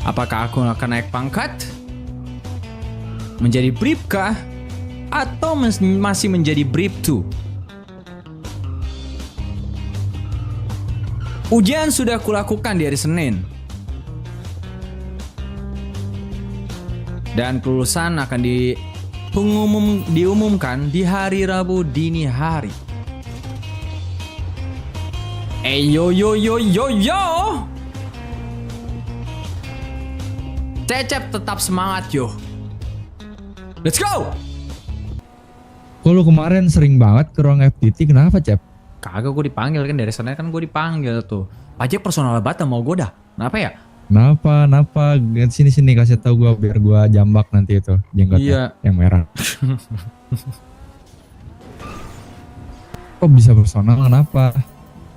Apakah aku akan naik pangkat? Menjadi Brip kah? Atau masih menjadi Brip 2? Ujian sudah kulakukan di hari Senin. Dan kelulusan akan diumumkan di hari Rabu dini hari. Yo. Cecep tetap semangat yo. Let's go. Kok lu kemarin sering banget ke ruang FPT, kenapa Cep? Kagak, gue dipanggil kan dari sana, kan gue dipanggil tuh. Pajak personal banget mau gue dah. Kenapa ya? Kenapa? Sini kasih tahu gua biar gua jambak nanti itu jenggotnya yang merah. Kok bisa personal, kenapa?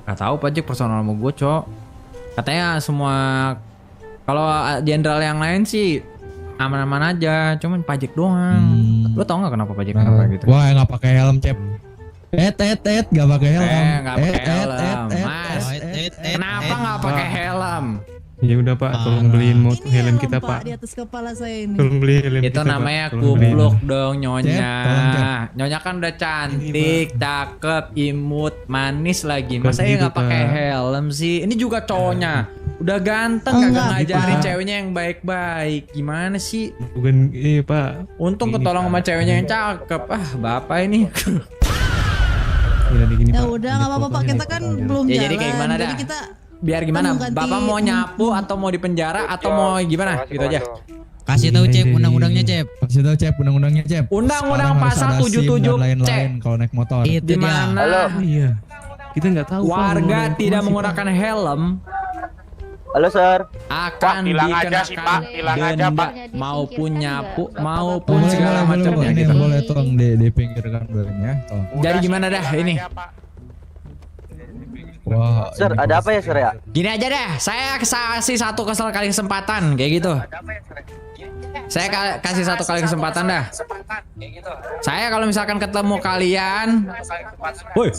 Gak tahu pajak personal sama gue, Cok. Katanya semua kalau jenderal yang lain sih aman-aman aja, cuman pajak doang. Lo tau gak kenapa pajak kenapa gitu? Wah, nggak pakai helm, Cep. Gak pakai helm. Nggak pakai helm, Mas. Kenapa nggak pakai helm? Ya udah Pak, tolong beliin helm kita Pak. Di atas kepala saya ini. Tolong beli helm Itu kita, namanya Pak. Tolong beliin. kupluk dong Nyonya. Cep. Nyonya kan udah cantik, cakep, imut, manis lagi. Masa Bukan ya nggak gitu, pakai Pak. helm sih? Ini juga cowoknya. Udah ganteng, kagak Enggak, ngajarin Pak. ceweknya yang baik-baik. Gimana sih? Bukan Pak. Untung Ini, ketolong Pak. sama ceweknya yang cakep. Ah, bapak ini. Gini, Ya Pak. udah nggak apa-apa Pak, kita kan belum Ya, jalan. jadi kayak gimana dah? Jadi kita Biar gimana? Kita mau ganti- Bapak mau nyapu atau mau dipenjara atau mau gimana? Gitu aja. Kasih tahu Cep undang-undangnya Cep. Kasih tahu Cep undang-undangnya Cep. Undang-undang Sekarang harus pasal ada SIM 77 dan lain-lain C. kalau naik motor. Itu Di dia. mana Iya. Kita nggak tahu Pak, warga belum ada tidak informasi, menggunakan helm Halo Sir. akan tilang aja sih, dikenakan Pak. Tilang aja, denda Pak. maupun nyapu Nggak maupun Boleh, segala boleh, macamnya boleh, gitu. boleh tolong dipinggirkan dulu ya. Tolong. Jadi gimana dah ini? Wah. Sir, ini ada apa ya Sir ya? Gini aja deh, saya kasih satu kali kesempatan kayak gitu. Saya kasih satu kali kesempatan dah. Saya kalau misalkan ketemu kalian, woi,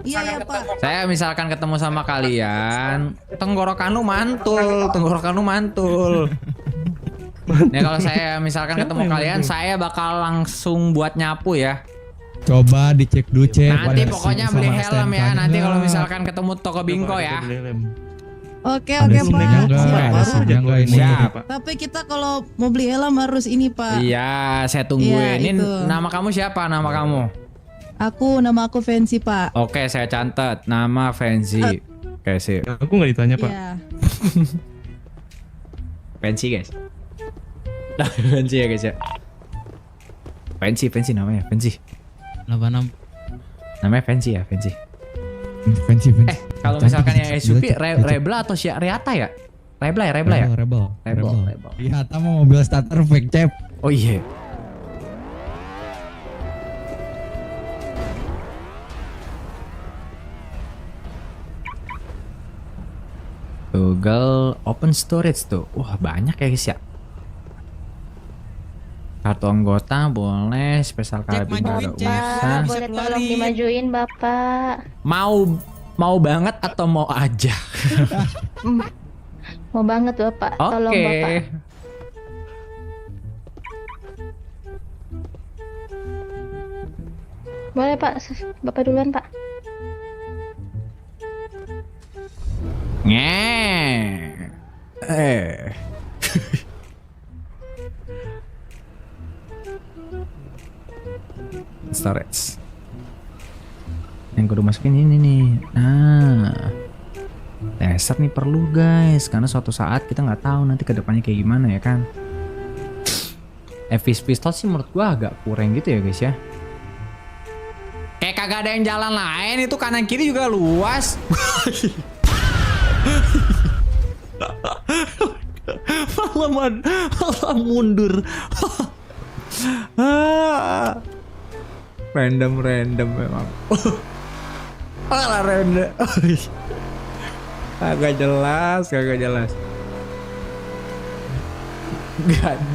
iya ya Pak. saya misalkan ketemu sama kalian, tenggorokan lu mantul. Nih kalau saya misalkan ketemu kalian, saya bakal langsung buat nyapu ya. Coba dicek dulu Cep. Nanti ada pokoknya SIM beli sama helm ya. STNK-nya Nanti kalau nggak? misalkan ketemu toko bingko ya. Oke Ada Pak. SIM-nya nggak? Siap, Ada Pak. SIM-nya nggak ini? Siap. Tapi kita kalau mau beli helm harus ini Pak. Iya, saya tungguin. Iya, Ini itu. nama kamu siapa? Nama kamu? Nama aku Fancy Pak. Oke, saya catat. Nama Fancy. Oke, sip. Aku nggak ditanya Pak. Iya. Fancy, guys. Fancy ya, guys ya. Fancy namanya. Fancy. 86. Namanya Fancy ya, Fancy. Fancy. Kalau misalkan yang SUV, Rebla atau Riata ya? Rebla ya? Rebel. Rebel. Iya, mau mobil starter fake Cep. Oh iya. Google Open Storage tuh. Wah, banyak ya guys ya. Kartu anggota boleh, spesial karabin majuin, baru Cep. bisa. Boleh tolong dimajuin Bapak. Mau banget atau mau aja? Mau banget Bapak, tolong Oke. Bapak. Boleh Pak, Bapak duluan Pak. Eh. Storage. Yang kudu masukin ini nih. Nah, laser nih perlu guys, karena suatu saat kita nggak tahu nanti kedepannya kayak gimana ya kan. Evis pistol sih menurut gua agak kurang gitu ya guys ya. Kayak kagak ada yang jalan lain, itu kanan kiri juga luas. malah mundur. Random memang. Malah random. Kagak jelas. Gak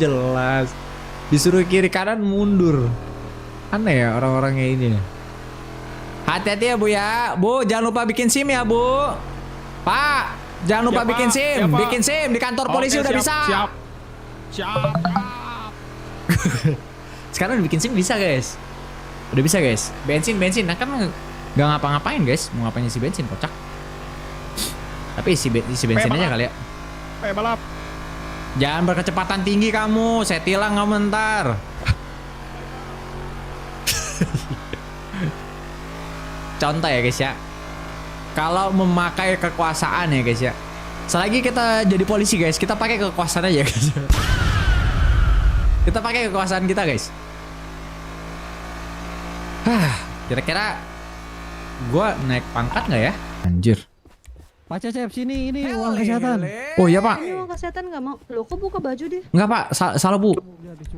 jelas. Disuruh kiri kanan mundur. Aneh ya orang-orangnya ini. Hati-hati ya Bu ya. Bu, jangan lupa bikin SIM ya Bu. Pak, Jangan lupa Ya, bikin Pak. SIM, Ya, Pak. bikin SIM di kantor polisi Oke, udah siap, bisa. Siap. Sekarang udah bikin SIM bisa guys. Udah bisa guys. Bensin. Nah kan nggak ngapa-ngapain guys. Mau ngapain isi bensin kocak. Tapi isi bensin aja kali ya. Balap. Jangan berkecepatan tinggi kamu. Saya tilang kamu ntar. Contoh ya guys ya. Kalau memakai kekuasaan ya guys ya. Selagi kita jadi polisi guys, kita pakai kekuasaan aja guys. Kita pakai kekuasaan kita guys. Kira-kira gua naik pangkat nggak ya? Anjir. Pak Cecep sini, ini uang kesehatan. Oh iya pak. Uang kesehatan nggak mau. Loh, kok buka baju dia? Nggak pak, salah bu. Dia habis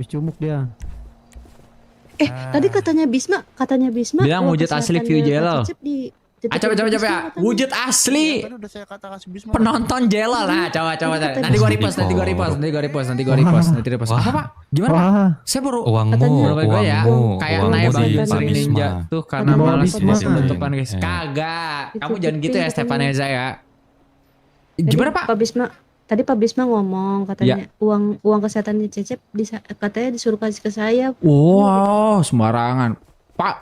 cumuk dia. Tadi katanya Bisma. Bilang uang wujud asli kesehatannya view Jelal. Pak Cecep di Coba ya. Bisma Wujud asli. Udah saya katakan si Bisma. Penonton Jelal. Nah, coba. Nanti gua repost. Apa pak? Gimana pak? Wah, Saya baru Katanya- gue ya kayak uangmu naik di baju Pak sering Bisma. ninja tuh karena Tadi malas Pak Bisma. penutupan guys. Kagak. Kamu jangan gitu ya Ditutupin Stefaneza ya. Tadi Gimana pak? Tadi Pak Bisma ngomong katanya uang kesehatannya Cecep katanya disuruh kasih ke saya. Wow, sembarangan. Pak,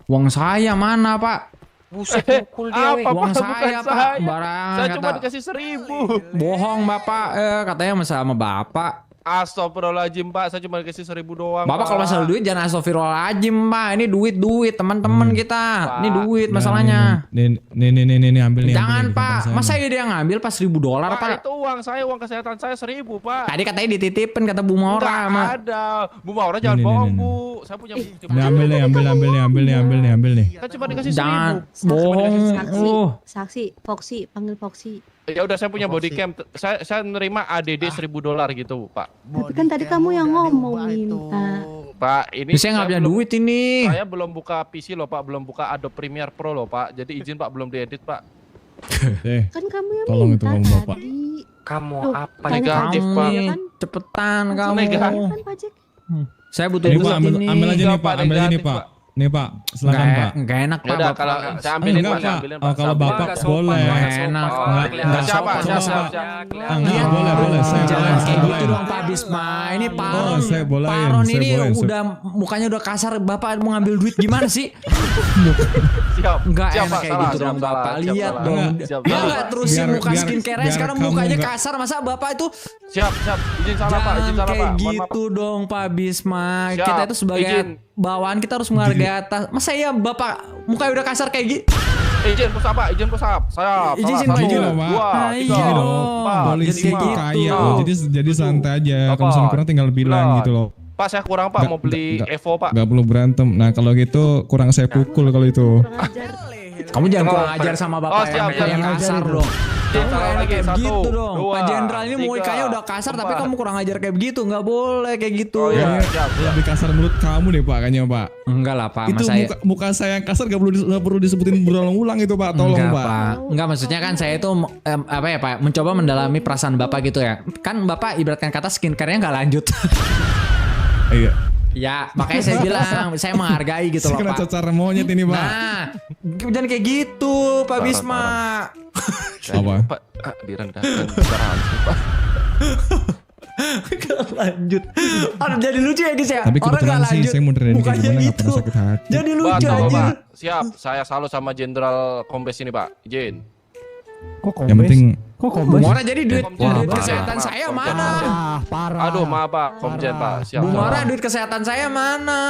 uang saya mana pak? Buset pukul dia. Apa Uang Pak? saya Bukan pak, sembarangan Saya cuma kata. dikasih 1.000. Bohong bapak, katanya sama bapak. Astagfirullahaladzim Pak, saya cuma dikasih 1.000 doang. Bapak kalau masalah duit jangan astagfirullahaladzim pak. Ini duit teman-teman kita. Ini duit masalahnya. Nih, ambil nih. Jangan ambil nih, pak, kantong masa saya. dia ngambil pas $1.000 Pak, pak? itu uang saya, uang kesehatan saya 1.000 Pak. Tadi katanya dititipin kata Bu Maura Nggak sama. ada. Bu Maura jangan Nih, bohong nih. Bu. Saya punya Nih, ambil nih. Kan cuma dikasih Jangan 1.000. bohong. Saksi, Foxy, panggil Foxy. Ya udah saya punya body cam. Saya nerima ADD $1.000 gitu Pak. Tapi kan tadi kamu yang ngomong minta. Pak, ini Saya nggak punya duit ini. Saya belum buka PC loh Pak, belum buka Adobe Premiere Pro loh Pak. Jadi izin Pak, belum diedit Pak. Kan kamu yang Tolong minta itu uang Bapak. tadi. Kamu Tuh, apa tanya negatif kamu, Pak? ya kan? Cepetan kamu. Negatif. Kan pajak. Saya butuh Ini duit Pak, ambil ini. aja nih Nggak, Pak, Pak, ambil aja nih negatif, Pak. Nih Pak, silakan Pak. Nggak enak Ya pak. udah Bapak. kalau saya ambilin Enggak, Pak, saya Pak. ambilin Oh, kalau Bapak boleh. Enak. Enggak Siapa? sopan, Siapa? Pak. Enggak, boleh. Saya Jangan boleh, kayak saya gitu boleh. dong Pak Bisma. Ini Paron. saya bolehin, Paron saya ini bolehin. udah mukanya udah kasar. Bapak mau ngambil duit gimana sih? Siap. Enggak Siap, enak Pak. kayak Salah, gitu siap, dong salah, Bapak. siap, Lihat salah. dong. Siap, Dia salah. nggak terusin Biar- muka biar- skincare biar sekarang kamu mukanya nggak- kasar. Masa Bapak itu Siap. Izin salah Pak, izin jangan salah kayak Pak. Mohon maaf. gitu dong Pak Bisma. Siap, Kita itu sebagai izin. bawahan kita harus menghargai atas. Masa ya Bapak mukanya udah kasar kayak gitu? Izin pusap Pak, izin pusap. Saya Izin, salah. Pak. Satu, Izin loh, Pak. dua, Ah, tiga, iya dong. empat, Polisi Jadi itu kayak kaya gitu. loh, jadi santai aja. Kalau misalnya kurang tinggal bilang gitu loh. Pak, saya kurang Pak, Nggak- mau beli nggak- Evo Pak. Gak perlu berantem. Nah kalau gitu kurang saya pukul kalau itu. Kurang ajar. Kamu jangan kurang ajar sama Bapak Oh, siap, yang siap. kasar dong. Kamu Salah nggak enak lagi. kayak Satu, gitu dong. dua, Pak Jenderal ini tiga, mukanya udah kasar tapi empat. kamu kurang ajar kayak begitu. Nggak boleh kayak gitu. Oh iya, siap. Lebih kasar mulut kamu deh Pak kayaknya Pak. Enggak lah Pak, Itu mas saya. muka saya yang kasar gak perlu disebutin berulang-ulang itu Pak. Tolong Enggak, Pak. Enggak, maksudnya kan saya itu apa ya Pak, mencoba mendalami perasaan Bapak gitu ya. Kan Bapak ibaratkan kata skincare-nya nggak lanjut. Iya. Ya, makanya saya bilang saya menghargai gitu loh Saya kena Pak. cacar monyet ini Pak. Nah, jangan kayak gitu Pak Bisma. Apa? Pak, direndahkan secara langsung Pak. Nggak lanjut. Aduh, jadi lucu ya guys ya. Tapi Orang kebetulan nggak sih lanjut. saya modern kayak Mukanya gimana gak gitu. pernah sakit hati. Jadi Pak, lucu tolong, aja. Pak. Siap, saya salut sama Jenderal Kombes ini Pak. Izin. Kok kombes? Yang penting Kok kombes? Mora jadi duit, Komjen, duit Pak. kesehatan Maaf, saya Komjen. mana? Ah, parah. Aduh, maaf Pak, Komjen Pak. Siap. Bu siap. Mora duit kesehatan saya mana?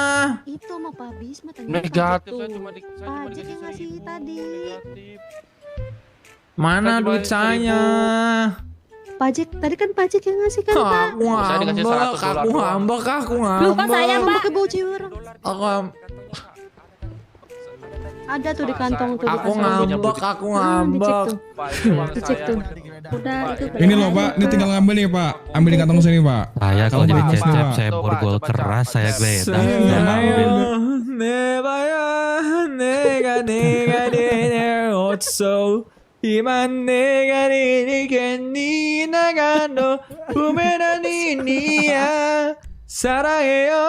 Itu mau Pak Bisma tanya Negatif, pajak saya tuh. cuma Pajak dikasih yang ngasih 1.000. tadi. Negatif. Mana Saya duit cuma saya? Pajak tadi kan pajak yang ngasih kan Pak. Aku Saya dikasih ngambek, $100 aku doang. ngambek, aku ngambek. Lupa saya Pak. Pakai baju orang. Aku- Ada tuh di kantong tuh. Aku dikasih ngambek, baju. aku Dicek ngambek. tuh. Pak, itu uang Dicek saya. tuh. Udah itu. ini loh Pak, ini tinggal ngambil nih Pak. Ambil di kantong sini Pak. Saya kalau Kamu jadi bagus nih, cecep Pak. saya Coba, borgol coba, keras coba. saya geledah. Saya nebaya nega nega nega otso iman nega ni ni nagano bumena ni ya sarangeo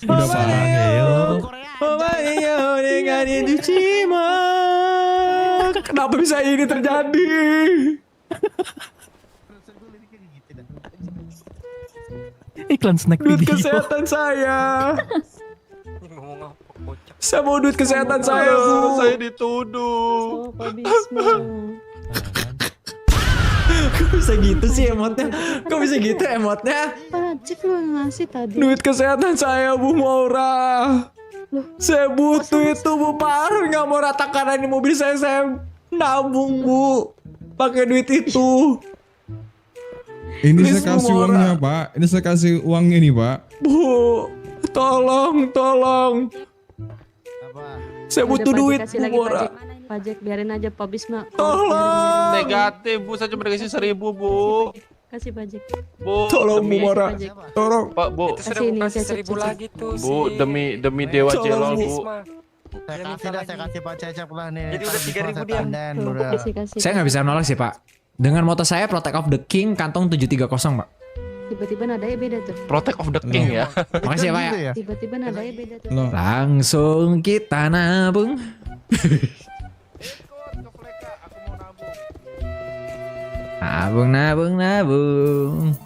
Sarangeo. omaneyo nega ni duchima Kenapa bisa ini terjadi? Iklan snack Duit video. kesehatan saya. Saya mau duit kesehatan saya, Bu. Saya dituduh. Oh, Pak Bisma. Kok bisa gitu sih emotnya? Kok bisa gitu emotnya? Pak Cep lu yang ngasih tadi. Duit kesehatan saya, Bu Maura. Saya butuh itu, Bu. Pak nggak mau ratakan ini mobil saya nabung, Bu. Pakai duit itu. Ini Please, saya kasih Bu Maura. uangnya, Pak. Ini saya kasih uangnya nih, Pak. Bu, tolong. Saya butuh Udah, Pak duit, Jack, kasih Bu lagi, Maura. Pak Jack, biarin aja Pak Bisma. Tolong. Negatif, Bu. Saya cuma dikasih 1.000, Bu. Kasih Pak Jack. Bu, Tolong, Bu demi Maura. Pak Jack. Tolong. Pak, Bu. Kasih ini Cecep. lagi tuh Bu, demi dewa Tolong, Celol, Bu. Bu. saya kasih Pak Cecep lah nih. Jadi udah 3.000 dia. Tuh, kasih. Saya nggak bisa nolak sih, Pak. Dengan motor saya Protect of the King kantong 730, Pak. Tiba-tiba nadanya beda tuh. Protect of the King ya. Makasih ya, Pak ya. Tiba-tiba nadanya beda tuh. Loh. Langsung kita nabung. Nabung.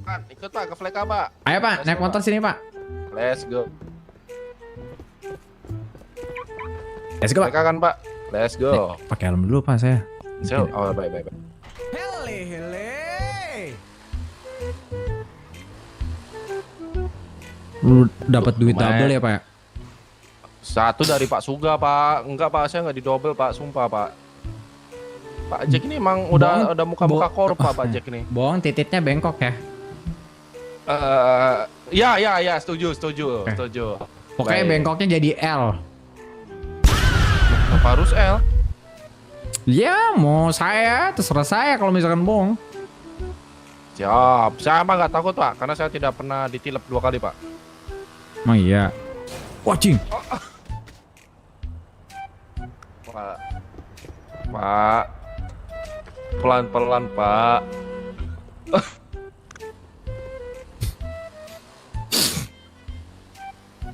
Pak, ikut Pak ke Fleka, Pak. Ayo, Pak, naik motor sini, Pak. Let's go. Let's go, Pak. Fleka kan, Pak? Let's go. Pakai helm dulu, Pak, saya. So, oh, baik. Lu dapat duit Lumayan. double ya, Pak? Satu dari Pak Suga, Pak. Enggak, Pak, saya nggak didobel, Pak. Sumpah, Pak. Pak Jack ini emang udah muka-muka korup, Pak Jack ini. Bohong, tititnya bengkok ya. Ya, setuju. Pokoknya Baik. bengkoknya jadi L. Kenapa harus L? Ya, mau saya, terserah saya kalau misalkan bohong. Siap. Saya mah nggak takut, Pak, karena saya tidak pernah ditilep 2 kali, Pak. Emang iya. Watching. Pak. Pelan-pelan, Pak.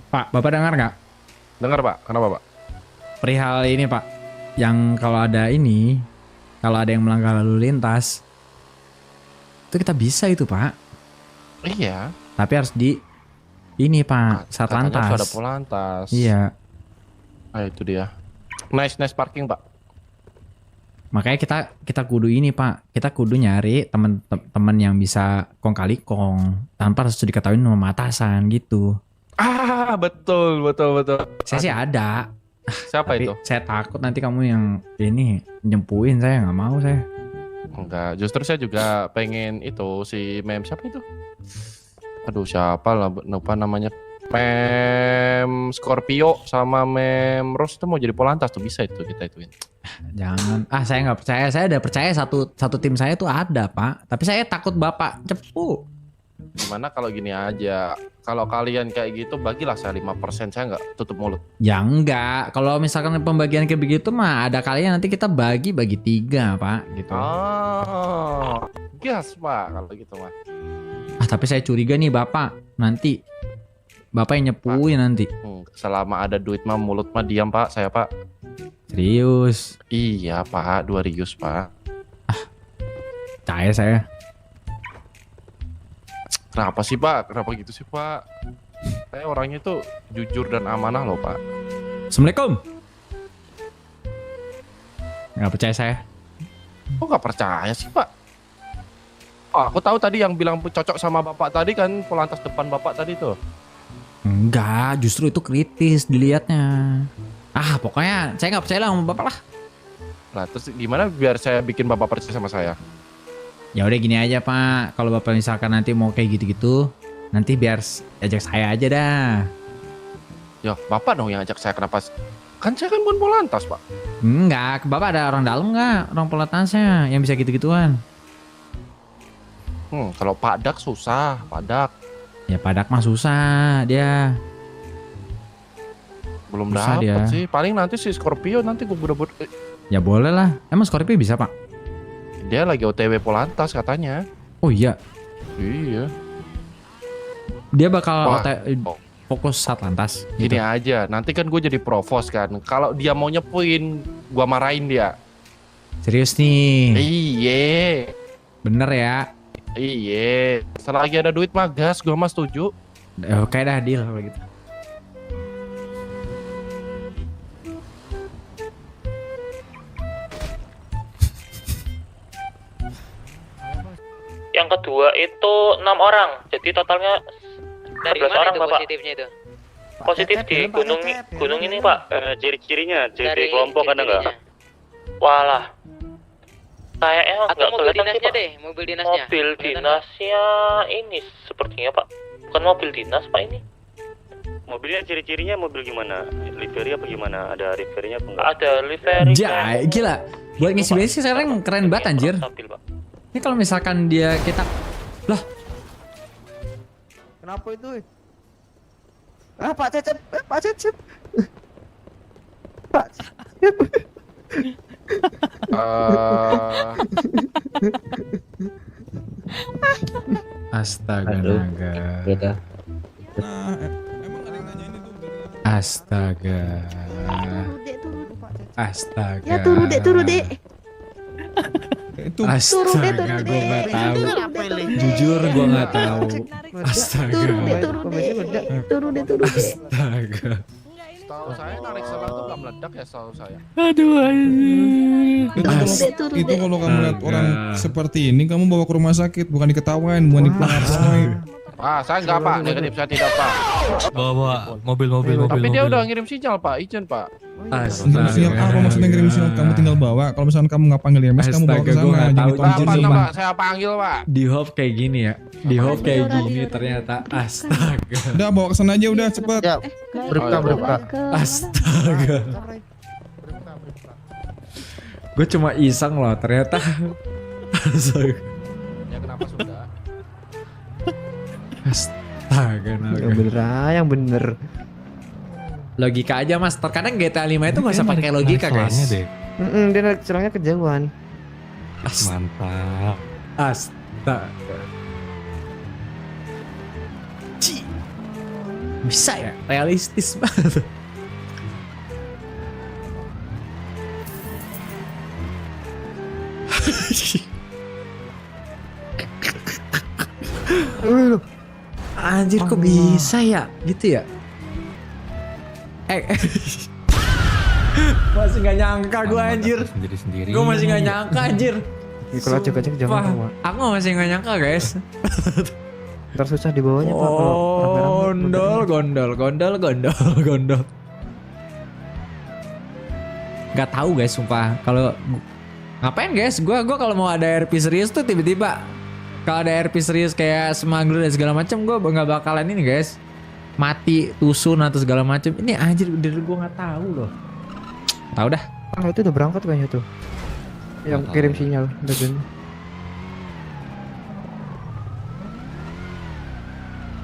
Pak, Bapak dengar nggak? Dengar, Pak. Kenapa, Pak? Perihal ini, Pak. Yang kalau ada yang melanggar lalu lintas, itu kita bisa itu, Pak. Iya. Tapi harus ini, Pak, saat Katanya lantas. harus ada polantas. Iya. Ah, itu dia. Nice parking, Pak. Makanya kita kudu ini, Pak. Kita kudu nyari teman-teman yang bisa kong kali kong tanpa harus diketahui nama atasan gitu. Ah, betul. Saya sih ada. Siapa Tapi itu? saya takut nanti kamu yang ini nyempuin saya, nggak mau saya. Enggak, justru saya juga pengen itu si mem siapa itu? Aduh, siapa lah lupa namanya. Mem Scorpio sama mem Rose tuh mau jadi polantas tuh, bisa itu kita ituin. Jangan. Saya nggak percaya. Saya udah percaya satu tim saya tuh ada, Pak. Tapi saya takut Bapak cepu. Gimana kalau gini aja? Kalau kalian kayak gitu bagilah saya 5%, saya nggak tutup mulut. Ya enggak. Kalau misalkan pembagian kayak begitu mah ada kalinya nanti kita bagi 3, Pak, gitu. Oh, gas, Pak, kalau gitu mah. Tapi saya curiga nih Bapak. Nanti Bapak yang nyepuin nanti. Selama ada duit mah mulut mah diam, Pak, saya, Pak. Serius. Iya, Pak, 2 rius, Pak. Percaya saya. Kenapa sih, Pak? Kenapa gitu sih, Pak? Saya orangnya tuh jujur dan amanah loh, Pak. Assalamualaikum. Nggak percaya saya. Kok nggak percaya sih, Pak? Oh, aku tahu tadi yang bilang cocok sama Bapak tadi kan polantas depan Bapak tadi tuh. Enggak, justru itu kritis dilihatnya. Pokoknya saya nggak percaya lah sama Bapak lah. Nah, terus gimana biar saya bikin Bapak percaya sama saya? Ya udah gini aja, Pak. Kalau Bapak misalkan nanti mau kayak gitu-gitu, nanti biar ajak saya aja dah. Ya, Bapak dong yang ajak saya, kenapa? Kan saya kan bukan polantas, Pak. Enggak, Bapak ada orang dalam nggak? Orang pelatnasnya yang bisa gitu-gituan. Kalau Pak Dak susah, Pak Dak. Ya Pak Dak mah susah dia. Belum Susah dapet dia. sih. Paling nanti si Scorpio nanti gue bener-bener. Ya boleh lah. Emang Scorpio bisa, Pak? Dia lagi OTW polantas katanya. Oh iya. Iya. Dia bakal Wah. fokus Satlantas. Gini Gitu. aja, nanti kan gue jadi provos kan. Kalau dia mau nyepuin, gue marahin dia. Serius nih. Iye, Bener ya. iye. Selagi ada duit mah gas, gue mah setuju. Oke dah, deal kalau gitu. Yang kedua itu 6 orang. Jadi totalnya Dari 11 mana orang, itu Bapak. positifnya itu? Positif di gunung ini, Pak. Ciri-cirinya, Dari kelompok ada nggak? ciri-cirinya. Walah. Kayaknya Atau nggak mobil kelihatan sih, dinasnya Pak. deh, mobil dinasnya. Mobil Kelihatan dinasnya ini sepertinya, Pak. Bukan mobil dinas, Pak, ini. Mobilnya ciri-cirinya mobil gimana? Livery apa gimana? Ada liverynya apa enggak? Ada livery. Jai, gila. Buat ngisi bensin sekarang keren banget anjir. Stabil, Pak. Ini kalau misalkan kita lah, Kenapa itu? Ah, Pak Cecep, Pak Cecep. Pak Cecep. astaga naga. Astaga. Astaga. Ya turu dek. Itu Astaga, gue nggak tahu. Jujur gue nggak tahu. Astaga. Turu dek. Astaga. Setahu saya narik selang tuh nggak meledak ya, setahu saya. itu kalau kamu lihat orang seperti ini, kamu bawa ke rumah sakit, bukan diketawain, bukan dipengaruhi. Ah, saya nggak Pak, negatif saya tidak Pak. Bawa mobil. Tapi dia udah ngirim sinyal Pak, izin Pak. Ngirim sinyal apa maksudnya ngirim sinyal? Kamu tinggal bawa. Kalau misalkan kamu nggak panggil EMS, kamu bawa ke Astaga, gua sana. nggak Jangan tahu. ditolong Apa izin. coba saya panggil Pak? Di Hope kayak gini ya. Di Hope kayak gini ternyata. Astaga. Udah bawa ke sana aja udah cepet. Ya, berbuka. Astaga. Gue cuma iseng loh ternyata. Astaga. Ya kenapa sudah? Astaga naga. Yang bener. Logika aja mas. Terkadang GTA 5 itu gak usah pakai logika guys. Dia narik selangnya kejauhan. Mantap. Astaga. Ci. Bisa ya? Realistis banget. Anjir kok bisa ya? Gitu ya? Masih gak nyangka gue anjir. Sendiri-sendiri. Gue masih gak nyangka anjir. Kalau cek-cek jangan Wah, bawa. aku masih gak nyangka guys. Ntar susah dibawanya Pak. kalau rame-rame. Gondol. Gak tahu guys, sumpah. Kalau ngapain guys? Gua kalau mau ada RP serius tuh tiba-tiba kalau ada RP serius kayak smuggler dan segala macam, gue nggak bakalan ini guys. Mati, tusun atau segala macam. Ini anjir bener gue nggak tahu loh. Tahu dah. Ah, itu udah berangkat kayaknya tuh. Yang kirim sinyal. Udah